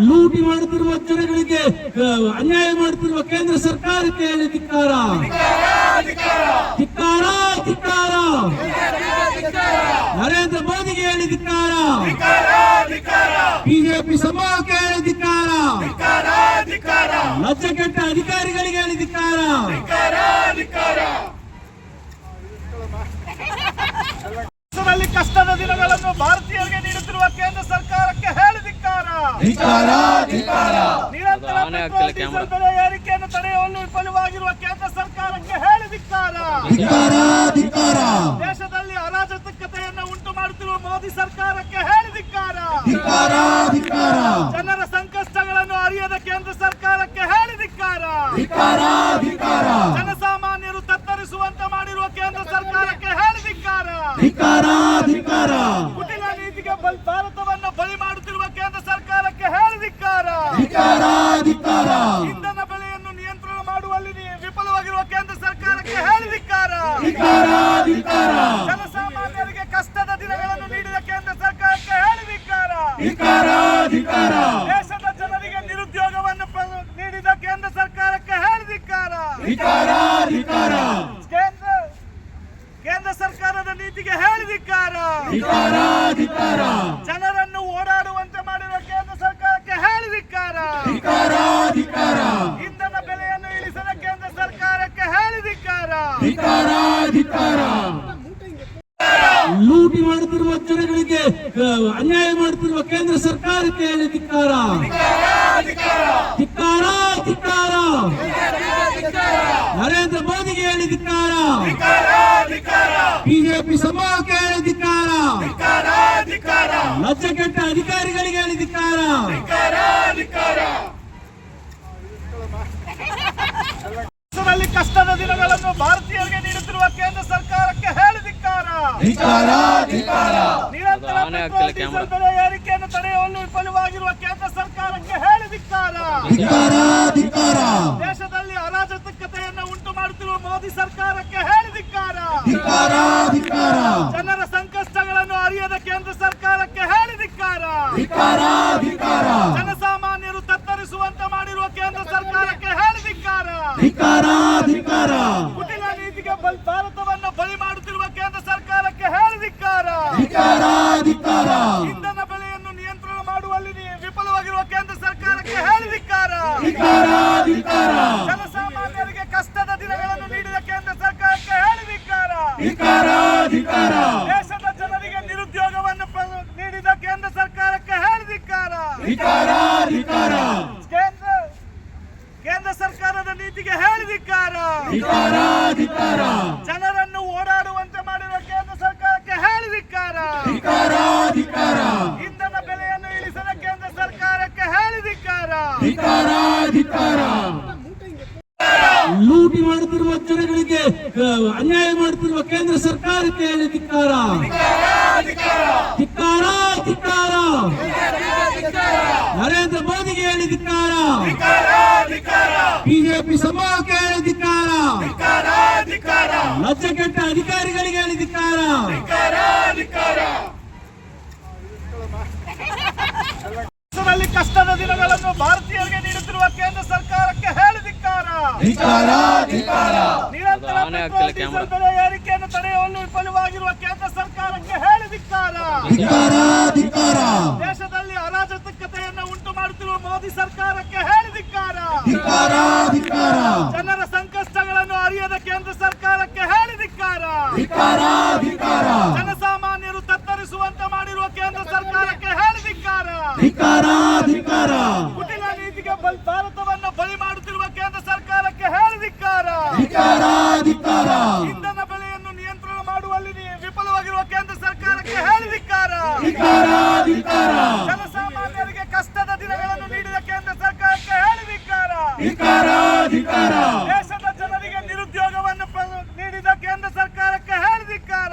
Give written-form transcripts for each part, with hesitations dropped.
ಲೂಟಿ ಮಾಡುತ್ತಿರುವ ಜನಗಳಿಗೆ ಅನ್ಯಾಯ ಮಾಡುತ್ತಿರುವ ಕೇಂದ್ರ ಸರ್ಕಾರಕ್ಕೆ ಹೇಳಿ ಧಿಕ್ಕಾರ. ಧಿಕ್ಕಾರ ಧಿಕ್ಕಾರ. ನರೇಂದ್ರ ಮೋದಿಗೆ ಹೇಳಿ ಧಿಕ್ಕಾರ. ಬಿಜೆಪಿ ಸಮೂಹಕ್ಕೆ ಹೇಳಿ ಧಿಕ್ಕಾರ. ಲಜ್ಜೆಗೆಟ್ಟ ಅಧಿಕಾರಿಗಳಿಗೆ ಹೇಳಿ ಧಿಕ್ಕಾರ. ಕಷ್ಟದ ದಿನಗಳನ್ನು ಭಾರತೀಯರಿಗೆ ನೀಡುತ್ತಿರುವ ಕೇಂದ್ರ ಸರ್ಕಾರಕ್ಕೆ ಹೇಳಿ ಧಿಕ್ಕಾರ. ನಿರಂತರ ಪೆಟ್ರೋಲ್ ಡೀಸೆಲ್ ಬೆಲೆ ಏರಿಕೆಯನ್ನು ತಡೆಯುವಲ್ಲಿ ವಿಫಲವಾಗಿರುವ ಕೇಂದ್ರ ಸರ್ಕಾರಕ್ಕೆ ಹೇಳಿ ಧಿಕ್ಕಾರ. ದೇಶದಲ್ಲಿ ಅರಾಜಕತೆಯನ್ನು ಉಂಟು ಮಾಡುತ್ತಿರುವ ಮೋದಿ ಸರ್ಕಾರಕ್ಕೆ ಹೇಳಿ ಧಿಕ್ಕಾರ. ಜನರ ಸಂಕಷ್ಟಗಳನ್ನು ಅರಿಯದ ಕೇಂದ್ರ ಸರ್ಕಾರಕ್ಕೆ ಹೇಳಿ ಧಿಕ್ಕಾರ. ಜನಸಾಮಾನ್ಯರು ತತ್ತರಿಸುವಂತೆ ಮಾಡಿರುವ ಕೇಂದ್ರ ಸರ್ಕಾರಕ್ಕೆ ಹೇಳಿ ಧಿಕ್ಕಾರ. ಕುಟಿಲ ನೀತಿಗೆ ಭಾರತವನ್ನು ಬಲಿ ಮಾಡುತ್ತಿರುವ ಕೇಂದ್ರ ಸರ್ಕಾರಕ್ಕೆ ಹೇಳಿ ಧಿಕ್ಕಾರ. ಇಂಧನ ಬೆಲೆಯನ್ನು ನಿಯಂತ್ರಣ ಮಾಡುವಲ್ಲಿ ವಿಫಲವಾಗಿರುವ ಕೇಂದ್ರ ಸರ್ಕಾರಕ್ಕೆ ಹೇಳಿ ಧಿಕ್ಕಾರ. ಜನಸಾಮಾನ್ಯರಿಗೆ ಕಷ್ಟದ ದಿನಗಳನ್ನು ನೀಡಿದ ಕೇಂದ್ರ ಸರ್ಕಾರಕ್ಕೆ ಹೇಳಿ ಧಿಕ್ಕಾರ. ದೇಶದ ಜನರಿಗೆ ನಿರುದ್ಯೋಗವನ್ನು ನೀಡಿದ ಕೇಂದ್ರ ಸರ್ಕಾರಕ್ಕೆ ಹೇಳಿ ಧಿಕ್ಕಾರ. ಕೇಂದ್ರ ಸರ್ಕಾರದ ನೀತಿಗೆ ಹೇಳಿ ಧಿಕ್ಕಾರ. ಜನರನ್ನು ಓಡಾಡುವಂತೆ ಮಾಡಿರುವ ಕೇಂದ್ರ ಸರ್ಕಾರಕ್ಕೆ ಹೇಳಿ ಧಿಕ್ಕಾರ. ಇಂಧನ ಬೆಲೆಯನ್ನು ಇಳಿಸದ ಕೇಂದ್ರ ಸರ್ಕಾರಕ್ಕೆ ಹೇಳಿ ಧಿಕ್ಕಾರ. ಲೂಟಿ ಮಾಡುತ್ತಿರುವ ಜನಗಳಿಗೆ ಅನ್ಯಾಯ ಮಾಡುತ್ತಿರುವ ಕೇಂದ್ರ ಸರ್ಕಾರಕ್ಕೆ ಹೇಳಿ ಧಿಕ್ಕಾರ. ಧಿಕ್ಕಾರ ಧಿಕ್ಕಾರ. ನರೇಂದ್ರ ಮೋದಿಗೆ ಹೇಳಿ ಧಿಕ್ಕಾರ. ಬಿಜೆಪಿ ಸಮೂಹಕ್ಕೆ ಹೇಳಿ ಧಿಕ್ಕಾರ. ಲಜ್ಜೆಗೆಟ್ಟ ಅಧಿಕಾರಿಗಳಿಗೆ ಹೇಳಿ ಧಿಕ್ಕಾರ. ಕಷ್ಟದ ದಿನಗಳನ್ನು ಭಾರತೀಯರಿಗೆ ನೀಡುತ್ತಿರುವ ಕೇಂದ್ರ ಸರ್ಕಾರಕ್ಕೆ ಹೇಳಿ ಧಿಕ್ಕಾರ. ನಿರಂತರ ಪೆಟ್ರೋಲ್ ಡೀಸೆಲ್ ಬೆಲೆ ಏರಿಕೆಯನ್ನು ತಡೆಯುವಲ್ಲಿ ವಿಫಲವಾಗಿರುವ ಕೇಂದ್ರ ಸರ್ಕಾರಕ್ಕೆ ಹೇಳಿ ಧಿಕ್ಕಾರ. ದೇಶದಲ್ಲಿ ಅರಾಜಕತೆಯನ್ನು ಉಂಟು ಮಾಡುತ್ತಿರುವ ಮೋದಿ ಸರ್ಕಾರಕ್ಕೆ ಹೇಳಿ ಧಿಕ್ಕಾರ. ಜನರ ಸಂಕಷ್ಟಗಳನ್ನು ಅರಿಯದ ಕೇಂದ್ರ ಸರ್ಕಾರಕ್ಕೆ ಹೇಳಿ ಧಿಕ್ಕಾರ. ಜನಸಾಮಾನ್ಯರು ತತ್ತರಿಸುವಂತೆ ಮಾಡಿರುವ ಕೇಂದ್ರ ಸರ್ಕಾರಕ್ಕೆ ಹೇಳಿ ಧಿಕ್ಕಾರ. ಕುಟಿಲ ನೀತಿಗೆ ಭಾರತವನ್ನು ಬಲಿ ಮಾಡುತ್ತಿರುವ ಕೇಂದ್ರ ಸರ್ಕಾರಕ್ಕೆ ಹೇಳಿ ಧಿಕ್ಕಾರ. ಇಂಧನ ಬೆಲೆಯನ್ನು ನಿಯಂತ್ರಣ ಮಾಡುವಲ್ಲಿ ವಿಫಲವಾಗಿರುವ ಕೇಂದ್ರ ಸರ್ಕಾರಕ್ಕೆ ಹೇಳಿ ಧಿಕ್ಕಾರ. ಜನಸಾಮಾನ್ಯರಿಗೆ ಕಷ್ಟದ ದಿನಗಳನ್ನು ನೀಡಿದ ಕೇಂದ್ರ ಸರ್ಕಾರಕ್ಕೆ ಹೇಳಿ ಧಿಕ್ಕಾರ. ದೇಶದ ಜನರಿಗೆ ನಿರುದ್ಯೋಗವನ್ನು ನೀಡಿದ ಕೇಂದ್ರ ಸರ್ಕಾರಕ್ಕೆ ಹೇಳಿ ಧಿಕ್ಕಾರ. ಕೇಂದ್ರ ಸರ್ಕಾರದ ನೀತಿಗೆ ಹೇಳಿ ಧಿಕ್ಕಾರ. ಜನರನ್ನು ಓಡಾಡುವಂತೆ ಮಾಡಿರುವ ಕೇಂದ್ರ ಸರ್ಕಾರಕ್ಕೆ ಹೇಳಿ ಧಿಕ್ಕಾರ. ಇಂಧನ ಬೆಲೆಯನ್ನು ಇಳಿಸದ ಕೇಂದ್ರ ಸರ್ಕಾರಕ್ಕೆ ಹೇಳಿ ಧಿಕ್ಕಾರ. ಲೂಟಿ ಮಾಡುತ್ತಿರುವ ಜನಗಳಿಗೆ ಅನ್ಯಾಯ ಮಾಡುತ್ತಿರುವ ಕೇಂದ್ರ ಸರ್ಕಾರಕ್ಕೆ ಹೇಳಿ ಧಿಕ್ಕಾರ. ನರೇಂದ್ರ ಮೋದಿಗೆ ಹೇಳಿ ಧಿಕ್ಕಾರ. ಬಿಜೆಪಿ ಸಮೂಹಕ್ಕೆ ಹೇಳಿ ಧಿಕ್ಕಾರ. ಲಜ್ಜೆಗೆಟ್ಟ ಅಧಿಕಾರಿಗಳಿಗೆ ಹೇಳಿ ಧಿಕ್ಕಾರ. ಕಷ್ಟದ ದಿನಗಳನ್ನು ಭಾರತೀಯರಿಗೆ ನೀಡುತ್ತಿರುವ ಕೇಂದ್ರ ಸರ್ಕಾರಕ್ಕೆ ಹೇಳಿ ಧಿಕ್ಕಾರ. ನಿರಂತರ ಪೆಟ್ರೋಲ್ ಡೀಸೆಲ್ ಬೆಲೆ ಏರಿಕೆಯನ್ನು ತಡೆಯುವಲ್ಲಿ ವಿಫಲವಾಗಿರುವ ಕೇಂದ್ರ ಸರ್ಕಾರಕ್ಕೆ ಹೇಳಿ ಧಿಕ್ಕಾರ. ದೇಶದಲ್ಲಿ ಅರಾಜಕತೆಯನ್ನು ಉಂಟು ಮಾಡುತ್ತಿರುವ ಮೋದಿ ಸರ್ಕಾರಕ್ಕೆ ಹೇಳಿ ಧಿಕ್ಕಾರ. ಜನರ ಸಂಕಷ್ಟಗಳನ್ನು ಅರಿಯದ ಕೇಂದ್ರ ಸರ್ಕಾರಕ್ಕೆ ಹೇಳಿ ಧಿಕ್ಕಾರ. ಜನಸಾಮಾನ್ಯರು ತತ್ತರಿಸುವಂತೆ ಮಾಡಿರುವ ಕೇಂದ್ರ ಸರ್ಕಾರಕ್ಕೆ ಹೇಳಿ ಧಿಕ್ಕಾರ. ಕುಟಿಲ ನೀತಿಗೆ ಭಾರತವನ್ನು ಬಲಿ ಮಾಡುತ್ತಿರುವ ಕೇಂದ್ರ ಸರ್ಕಾರಕ್ಕೆ ಹೇಳಿ ಧಿಕ್ಕಾರ. ಇಂಧನ ಬೆಲೆಯನ್ನು ನಿಯಂತ್ರಣ ಮಾಡುವಲ್ಲಿ ವಿಫಲವಾಗಿರುವ ಕೇಂದ್ರ ಸರ್ಕಾರಕ್ಕೆ ಹೇಳಿ ಧಿಕ್ಕಾರ. ಜನಸಾಮಾನ್ಯರಿಗೆ ಕಷ್ಟದ ದಿನಗಳನ್ನು ನೀಡಿದ ಕೇಂದ್ರ ಸರ್ಕಾರಕ್ಕೆ ಹೇಳಿ ಧಿಕ್ಕಾರ. ದೇಶದ ಜನರಿಗೆ ನಿರುದ್ಯೋಗವನ್ನು ನೀಡಿದ ಕೇಂದ್ರ ಸರ್ಕಾರಕ್ಕೆ ಹೇಳಿ ಧಿಕ್ಕಾರ.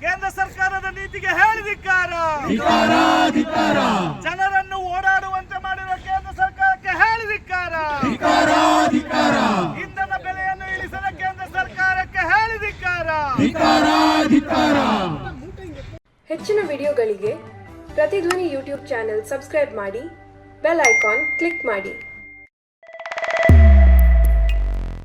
ಕೇಂದ್ರ ಸರ್ಕಾರದ ನೀತಿಗೆ ಹೇಳಿ ಧಿಕ್ಕಾರ. ಜನರನ್ನು ಓಡಾಡುವಂತೆ ಮಾಡಿರುವ ಕೇಂದ್ರ ಸರ್ಕಾರಕ್ಕೆ ಹೇಳಿ ಧಿಕ್ಕಾರ. ಇಂಧನ ಬೆಲೆಯನ್ನು ಇಳಿಸದ ಕೇಂದ್ರ ಸರ್ಕಾರಕ್ಕೆ ಹೇಳಿ ಧಿಕ್ಕಾರ. ಹೆಚ್ಚಿನ ವಿಡಿಯೋಗಳಿಗೆ ಪ್ರತಿಧ್ವನಿ ಯೂಟ್ಯೂಬ್ ಚಾನೆಲ್ ಸಬ್ಸ್ಕ್ರೈಬ್ ಮಾಡಿ, ಬೆಲ್ ಐಕಾನ್ ಕ್ಲಿಕ್ ಮಾಡಿ.